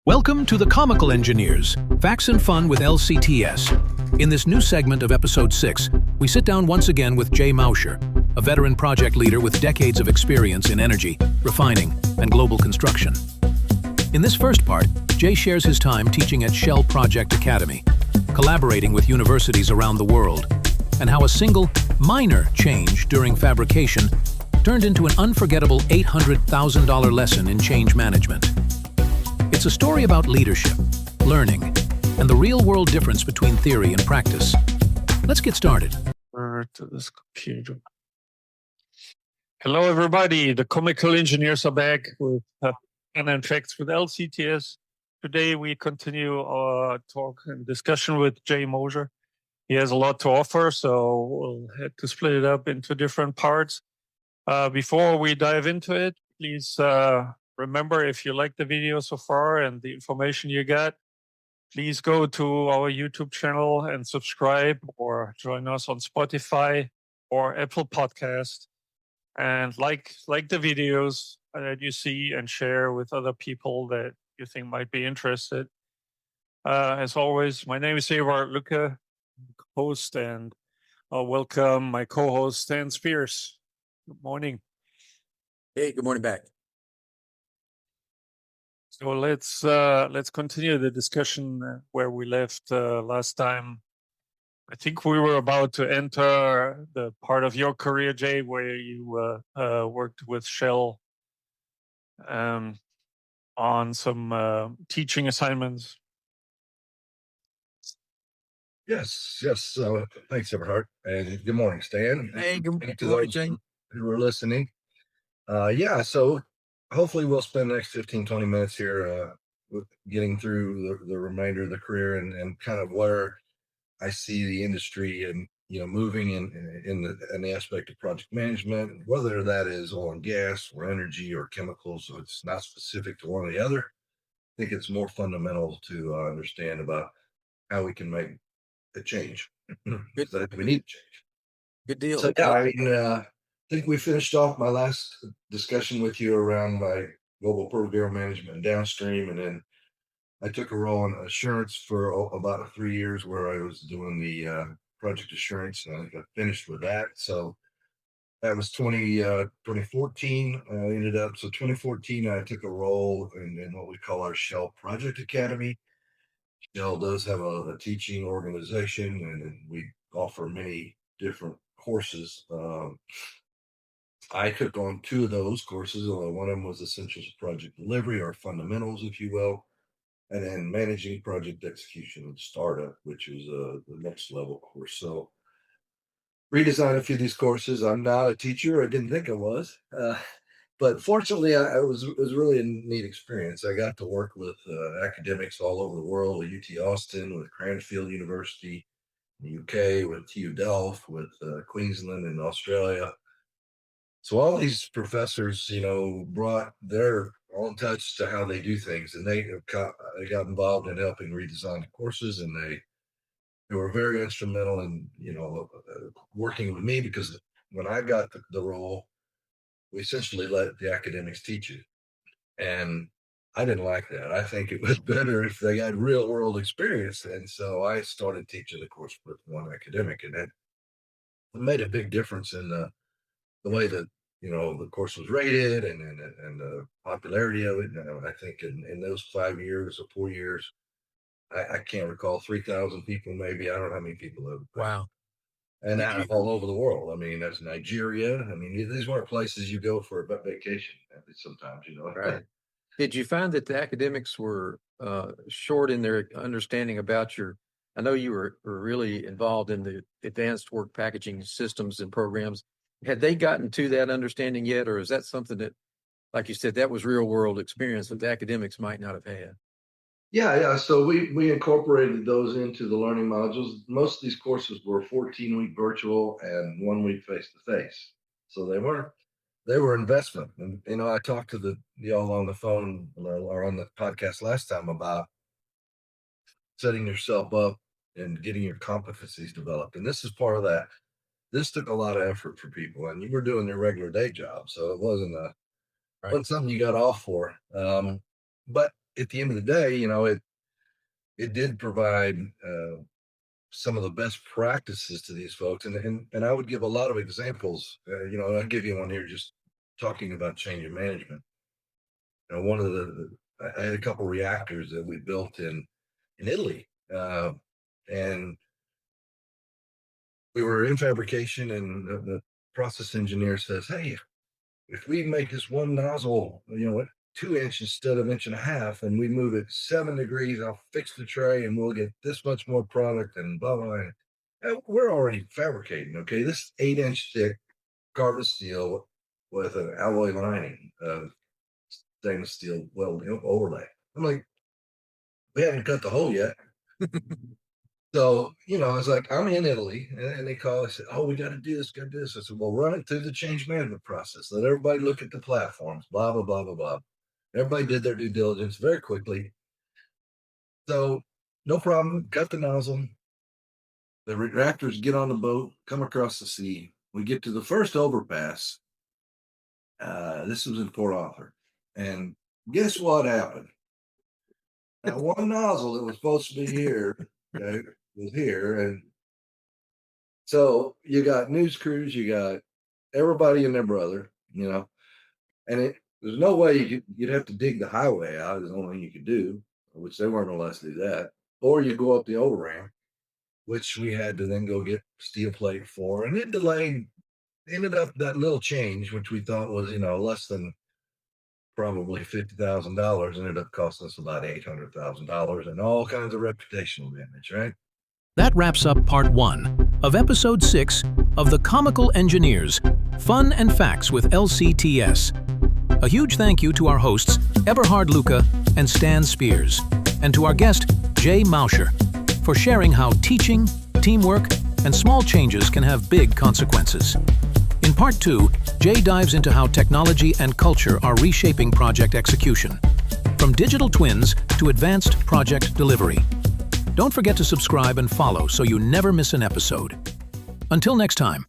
Welcome to the Comical Engineers, Facts and Fun with LCTS. In this new segment of Episode 6, we sit down once again with Jay Moser, a veteran project leader with decades of experience in energy, refining, and global construction. In this first part, Jay shares his time teaching at Shell Project Academy, collaborating with universities around the world, and how a single, minor change during fabrication turned into an unforgettable $800,000 lesson in change management. It's a story about leadership, learning, and the real-world difference between theory and practice. Let's get started. To this computer. Hello, everybody. The Comical Engineers are back with and Facts with LCTS. Today, we continue our talk and discussion with Jay Moser. He has a lot to offer, so we'll have to split it up into different parts. Before we dive into it, please remember, if you like the video so far and the information you got, please go to our YouTube channel and subscribe, or join us on Spotify or Apple Podcast, and like the videos that you see and share with other people that you think might be interested. As always, my name is Eberhard, Lucke, host, and I'll welcome my co-host, sspears. Good morning. Hey, good morning back. So let's continue the discussion where we left last time. I think we were about to enter the part of your career, Jay, where you worked with Shell on some teaching assignments. Yes. Thanks, Eberhard, and good morning, Stan. Hey, good And to morning, those Jay. who are listening. So hopefully we'll spend the next 15-20 minutes here getting through the remainder of the career and kind of where I see the industry and moving in the aspect of project management, whether that is oil and gas or energy or chemicals. So it's not specific to one or the other. I think it's more fundamental to understand about how we can make a change. Good. So we need change. Good deal. So I think we finished off my last discussion with you around my global program management and downstream, and then I took a role in assurance for about 3 years, where I was doing the project assurance, and I think I finished with that. So that was 2014. I ended up, so 2014, I took a role in what we call our Shell Project Academy. Shell does have a teaching organization, and we offer many different courses. I took on 2 of those courses. One of them was Essentials of Project Delivery, or Fundamentals, if you will, and then Managing Project Execution and Startup, which is the next level course. So redesigned a few of these courses. I'm not a teacher. I didn't think I was. But fortunately, it was really a neat experience. I got to work with academics all over the world, at UT Austin, with Cranfield University in the UK, with TU Delft, with Queensland in Australia. So all these professors, brought their own touch to how they do things, and they got involved in helping redesign the courses, and they were very instrumental in, working with me, because when I got the role, we essentially let the academics teach it. And I didn't like that. I think it was better if they had real world experience. And so I started teaching the course with one academic, and it made a big difference in the way that, the course was rated and the popularity of it. And I think in those 5 years or 4 years, I can't recall, 3,000 people, maybe. I don't know how many people live. Wow. And all over the world. I mean, that's Nigeria. I mean, these weren't places you go for a vacation sometimes, Right. Did you find that the academics were short in their understanding about I know you were really involved in the advanced work packaging systems and programs. Had they gotten to that understanding yet, or is that something that, like you said, that was real world experience that the academics might not have had? Yeah. So we incorporated those into the learning modules. Most of these courses were 14-week virtual and 1 week face-to-face. So they were investment. And, I talked to y'all on the phone or on the podcast last time about setting yourself up and getting your competencies developed. And this is part of that. This took a lot of effort for people, and you were doing their regular day job. So it wasn't something you got off for. But at the end of the day, it did provide some of the best practices to these folks. And I would give a lot of examples. I'll give you one here, just talking about change in management. One of I had a couple reactors that we built in Italy, and we were in fabrication, and the process engineer says, "Hey, if we make this one nozzle, 2 inches instead of 1.5 inches, and we move it 7 degrees, I'll fix the tray and we'll get this much more product," and blah, blah, blah. And we're already fabricating, okay? This 8-inch thick carbon steel with an alloy lining of stainless steel overlay. I'm like, we haven't cut the hole yet. So, it's like, I'm in Italy, and they call, I said, "Oh, we got to do this, got to do this." I said, "Well, run it through the change management process. Let everybody look at the platforms, blah, blah, blah, blah, blah." Everybody did their due diligence very quickly. So, no problem, cut the nozzle. The reactors get on the boat, come across the sea. We get to the first overpass. This was in Port Arthur. And guess what happened? Now, one nozzle that was supposed to be here, okay, was here. And so you got news crews, you got everybody and their brother, and there's no way you'd have to dig the highway out, is the only thing you could do, which they weren't gonna let us do that. Or you go up the overramp, which we had to then go get steel plate for, and it ended up that little change, which we thought was, less than probably $50,000, ended up costing us about $800,000 and all kinds of reputational damage, right? That wraps up part 1 of episode 6 of the Comical Engineers, Fun and Facts with LCTS. A huge thank you to our hosts, Eberhard Lucke and sspears, and to our guest, Jay Moser, for sharing how teaching, teamwork, and small changes can have big consequences. In part 2, Jay dives into how technology and culture are reshaping project execution, from digital twins to advanced project delivery. Don't forget to subscribe and follow so you never miss an episode. Until next time.